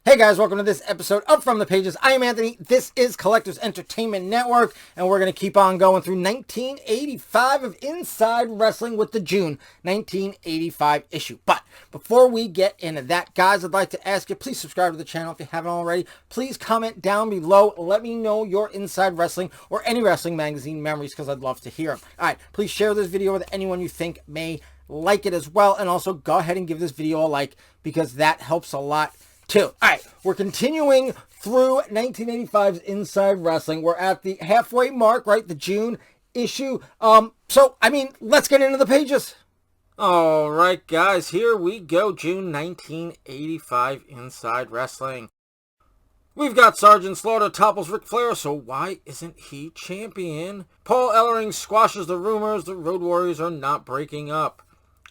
Hey guys, welcome to this episode of From the Pages. I am Anthony. This is Collectors Entertainment Network, and we're going to keep on going through 1985 of Inside Wrestling with the June 1985 issue. But before we get into that, guys, I'd like to ask you, please subscribe to the channel if you haven't already. Please comment down below. Let me know your Inside Wrestling or any wrestling magazine memories, because I'd love to hear them. All right, please share this video with anyone you think may like it as well, and also go ahead and give this video a like, because that helps a lot too. All right, we're continuing through 1985's Inside Wrestling. We're at the halfway mark, right? The June issue. Let's get into the pages. All right, guys, here we go. June 1985 Inside Wrestling. We've got Sergeant Slaughter topples Ric Flair, so why isn't he champion? Paul Ellering squashes the rumors the Road Warriors are not breaking up.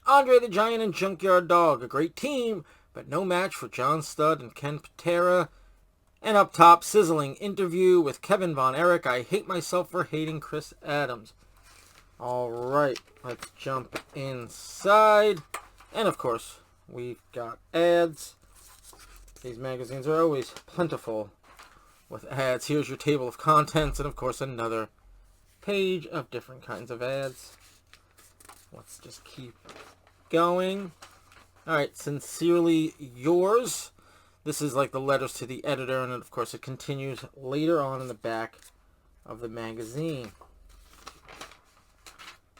Andre the Giant and Junkyard Dog, a great team, but no match for John Studd and Ken Patera. And up top, sizzling interview with Kevin Von Erich. I hate myself for hating Chris Adams. Alright, let's jump inside. And of course, we've got ads. These magazines are always plentiful with ads. Here's your table of contents, and of course another page of different kinds of ads. Let's just keep going. Alright, sincerely yours. This is like the letters to the editor, and of course it continues later on in the back of the magazine.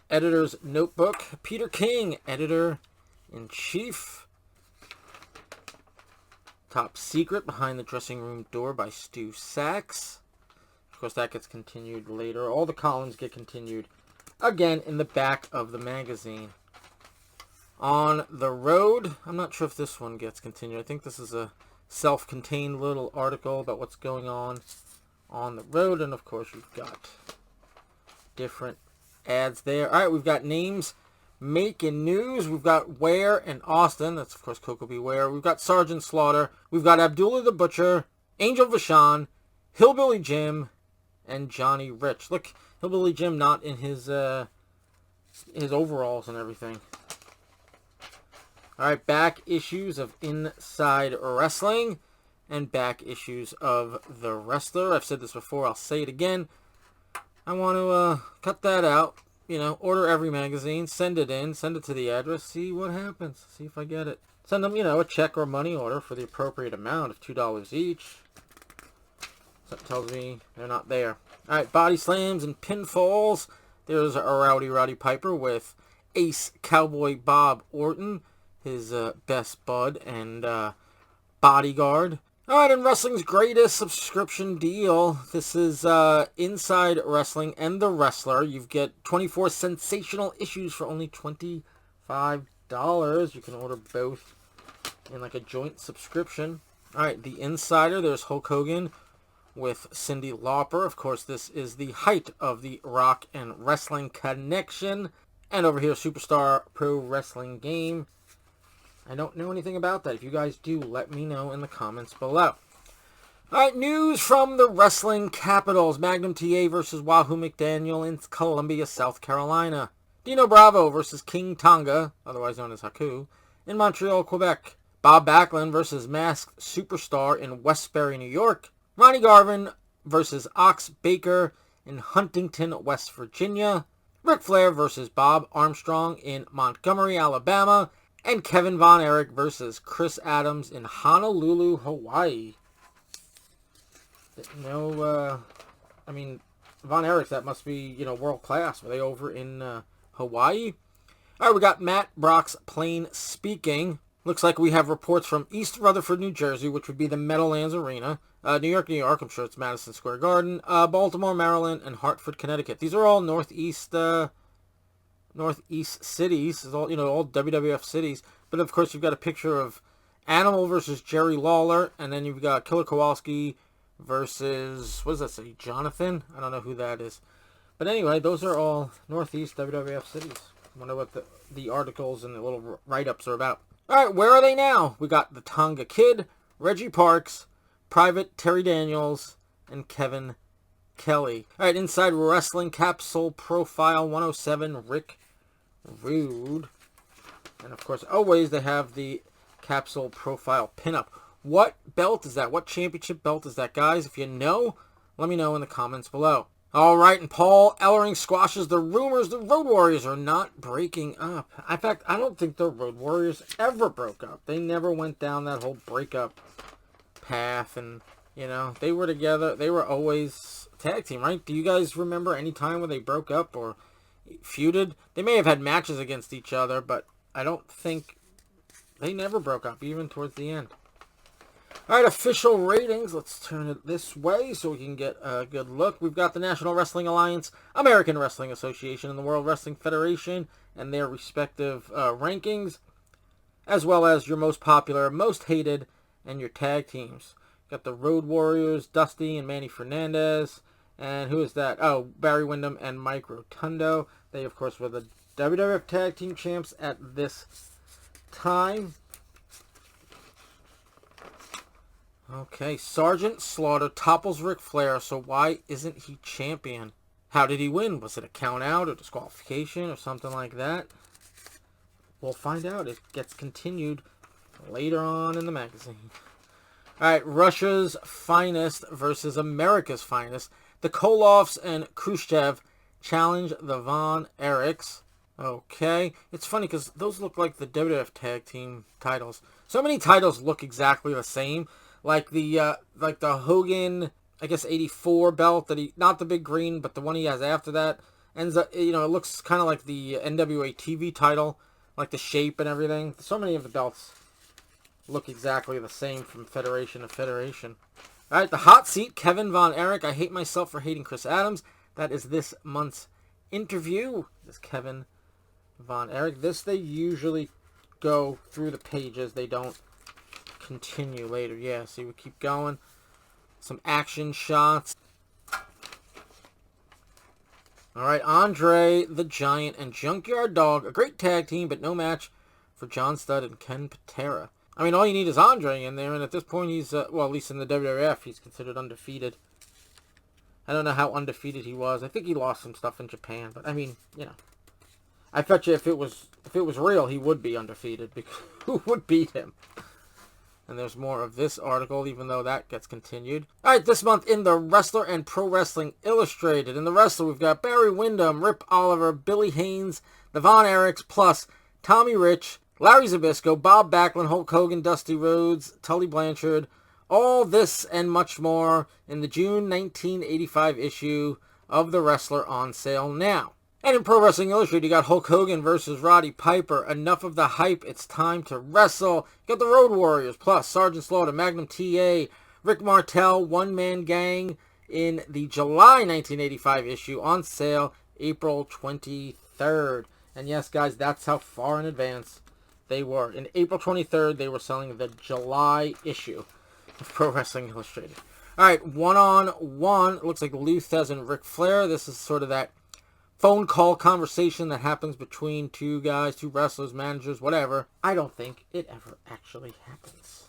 Editor's notebook. Peter King, editor-in-chief. Top Secret, Behind the Dressing Room Door by Stu Sachs. Of course that gets continued later. All the columns get continued again in the back of the magazine. On the Road, I'm not sure if this one gets continued. I think this is a self-contained little article about what's going on the road. And of course, you've got different ads there. All right, we've got names making news. We've got Ware and Austin. That's, of course, Coco B. Ware. We've got Sergeant Slaughter. We've got Abdullah the Butcher, Angel Vachon, Hillbilly Jim, and Johnny Rich. Look, Hillbilly Jim not in his overalls and everything. All right, back issues of Inside Wrestling and back issues of The Wrestler. I've said this before. I'll say it again. I want to cut that out. You know, order every magazine, send it in, send it to the address, see what happens, see if I get it. Send them, a check or money order for the appropriate amount of $2 each. That tells me they're not there. All right, body slams and pinfalls. There's a Roddy Piper with Ace Cowboy Bob Orton, his best bud and bodyguard. All right, and wrestling's greatest subscription deal. This is Inside Wrestling and The Wrestler. You get 24 sensational issues for only $25. You can order both in like a joint subscription. All right, The Insider. There's Hulk Hogan with Cyndi Lauper. Of course, this is the height of the rock and wrestling connection. And over here, Superstar Pro Wrestling Game. I don't know anything about that. If you guys do, let me know in the comments below. All right, news from the wrestling capitals. Magnum TA versus Wahoo McDaniel in Columbia, South Carolina. Dino Bravo versus King Tonga, otherwise known as Haku, in Montreal, Quebec. Bob Backlund versus Masked Superstar in Westbury, New York. Ronnie Garvin versus Ox Baker in Huntington, West Virginia. Ric Flair versus Bob Armstrong in Montgomery, Alabama. And Kevin Von Erich versus Chris Adams in Honolulu, Hawaii. No, Von Erich, that must be, world class. Were they over in Hawaii? All right, we got Matt Brock's Plain Speaking. Looks like we have reports from East Rutherford, New Jersey, which would be the Meadowlands Arena. New York, I'm sure it's Madison Square Garden. Baltimore, Maryland, and Hartford, Connecticut. These are all Northeast cities, is all WWF cities. But of course, you've got a picture of Animal versus Jerry Lawler, and then you've got Killer Kowalski versus, what does that say, Jonathan? I don't know who that is. But anyway, those are all Northeast WWF cities. I wonder what the articles and the little write-ups are about. All right, where are they now? We got the Tonga Kid, Reggie Parks, Private Terry Daniels, and Kevin Kelly. All right, Inside Wrestling Capsule Profile 107, Rick Rude. And of course, always they have the Capsule Profile Pinup. What belt is that? What championship belt is that, guys? If you know, let me know in the comments below. All right, and Paul Ellering squashes the rumors the Road Warriors are not breaking up. In fact, I don't think the Road Warriors ever broke up. They never went down that whole breakup path, and, you know, they were together. They were always a tag team, right? Do you guys remember any time when they broke up or feuded? They may have had matches against each other, but I don't think they never broke up, even towards the end. All right, official ratings. Let's turn it this way so we can get a good look. We've got the National Wrestling Alliance, American Wrestling Association, and the World Wrestling Federation and their respective rankings, as well as your most popular, most hated, and your tag teams. Got the Road Warriors, Dusty and Manny Fernandez. And who is that? Oh, Barry Windham and Mike Rotundo. They, of course, were the WWF Tag Team Champs at this time. Okay, Sergeant Slaughter topples Ric Flair, so why isn't he champion? How did he win? Was it a count out or disqualification or something like that? We'll find out. It gets continued later on in the magazine. All right, Russia's Finest versus America's Finest. The Koloffs and Khrushchev challenge the Von Erichs. Okay, it's funny because those look like the WWF Tag Team titles. So many titles look exactly the same. Like the Hogan, I guess 84 belt that not the big green, but the one he has after that ends up, you know, it looks kind of like the NWA TV title, like the shape and everything. So many of the belts look exactly the same from federation to federation. All right, the hot seat, Kevin Von Erich. I hate myself for hating Chris Adams. That is this month's interview. This Kevin Von Erich. This they usually go through the pages. They don't continue later. Yeah, see, we keep going. Some action shots. All right, Andre the Giant and Junkyard Dog. A great tag team, but no match for John Studd and Ken Patera. I mean, all you need is Andre in there, and at this point he's, well, at least in the WWF, he's considered undefeated. I don't know how undefeated he was. I think he lost some stuff in Japan, but I mean, you know. I bet you if it was real, he would be undefeated, because who would beat him? And there's more of this article, even though that gets continued. All right, this month in The Wrestler and Pro Wrestling Illustrated. In The Wrestler, we've got Barry Windham, Rip Oliver, Billy Haynes, the Von Erichs, plus Tommy Rich, Larry Zbyszko, Bob Backlund, Hulk Hogan, Dusty Rhodes, Tully Blanchard. All this and much more in the June 1985 issue of The Wrestler, on sale now. And in Pro Wrestling Illustrated, you got Hulk Hogan versus Roddy Piper. Enough of the hype. It's time to wrestle. You got the Road Warriors, plus Sergeant Slaughter, Magnum TA, Rick Martel, One Man Gang in the July 1985 issue, on sale April 23rd. And yes, guys, that's how far in advance they were. In April 23rd, they were selling the July issue of Pro Wrestling Illustrated. All right, one-on-one. It looks like Lou Thesz and Ric Flair. This is sort of that phone call conversation that happens between two guys, two wrestlers, managers, whatever. I don't think it ever actually happens.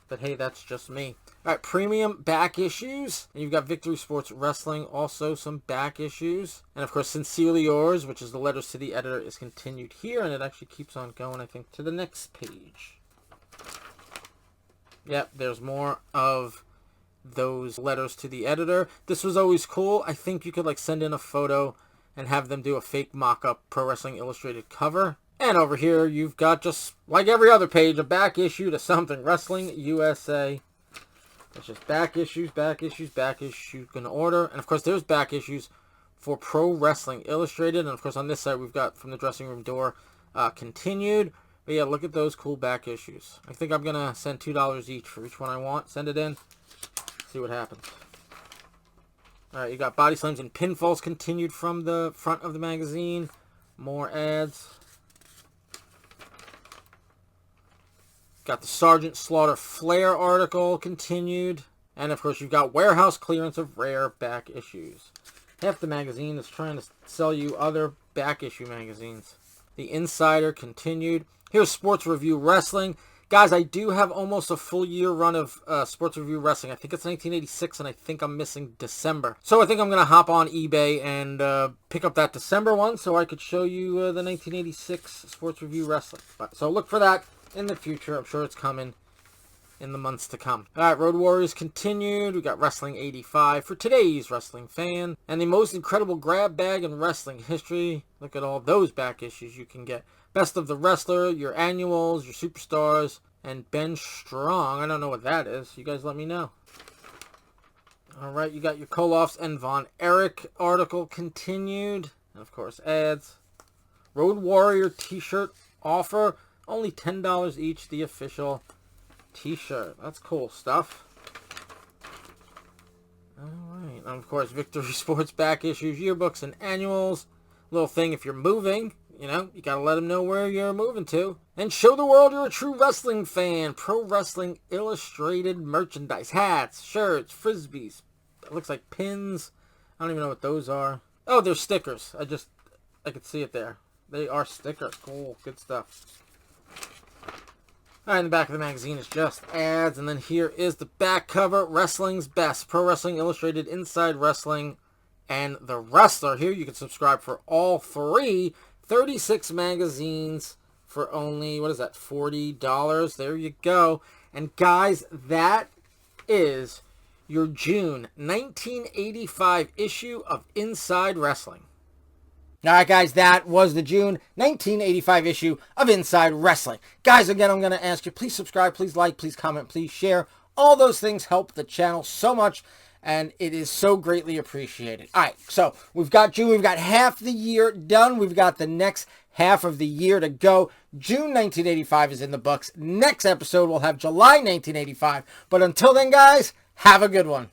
But hey, that's just me. All right, premium back issues. And you've got Victory Sports Wrestling, also some back issues. And of course, Sincerely Yours, which is the letters to the editor, is continued here. And it actually keeps on going, I think, to the next page. Yep, there's more of those letters to the editor. This was always cool. I think you could like send in a photo and have them do a fake mock-up Pro Wrestling Illustrated cover. And over here you've got, just like every other page, a back issue to something Wrestling USA. It's just back issues in order. And of course there's back issues for Pro Wrestling Illustrated. And of course on this side we've got From the Dressing Room Door continued. But yeah, look at those cool back issues. I think I'm going to send $2 each for each one I want. Send it in. See what happens. Alright, you got Body Slams and Pinfalls continued from the front of the magazine. More ads. Got the Sergeant Slaughter Flair article continued. And of course you've got warehouse clearance of rare back issues. Half the magazine is trying to sell you other back issue magazines. The Insider continued. Here's Sports Review Wrestling. Guys, I do have almost a full year run of Sports Review Wrestling. I think it's 1986, and I think I'm missing December. So I think I'm going to hop on eBay and pick up that December one so I could show you the 1986 Sports Review Wrestling. So look for that in the future. I'm sure it's coming in the months to come. All right, Road Warriors continued. We got Wrestling 85 for today's wrestling fan. And the most incredible grab bag in wrestling history. Look at all those back issues you can get. Best of the Wrestler, your annuals, your superstars, and Ben Strong. I don't know what that is. You guys let me know. All right, you got your Koloffs and Von Erich article continued. And, of course, ads. Road Warrior t-shirt offer. Only $10 each, the official t-shirt. That's cool stuff. All right. And, of course, Victory Sports back issues, yearbooks, and annuals. Little thing if you're moving. You know, you got to let them know where you're moving to. And show the world you're a true wrestling fan. Pro Wrestling Illustrated merchandise. Hats, shirts, frisbees. It looks like pins. I don't even know what those are. Oh, they're stickers. I could see it there. They are stickers. Cool. Good stuff. All right, in the back of the magazine is just ads. And then here is the back cover. Wrestling's Best. Pro Wrestling Illustrated, Inside Wrestling, and The Wrestler. Here you can subscribe for all three. 36 magazines for only, what is that, $40. There you go. And guys, that is your June 1985 issue of Inside Wrestling. All right, guys, that was the June 1985 issue of Inside Wrestling. Guys, again, I'm going to ask you, please subscribe, please like, please comment, please share. All those things help the channel so much, and it is so greatly appreciated. All right, so we've got June. We've got half the year done. We've got the next half of the year to go. June 1985 is in the books. Next episode, we'll have July 1985. But until then, guys, have a good one.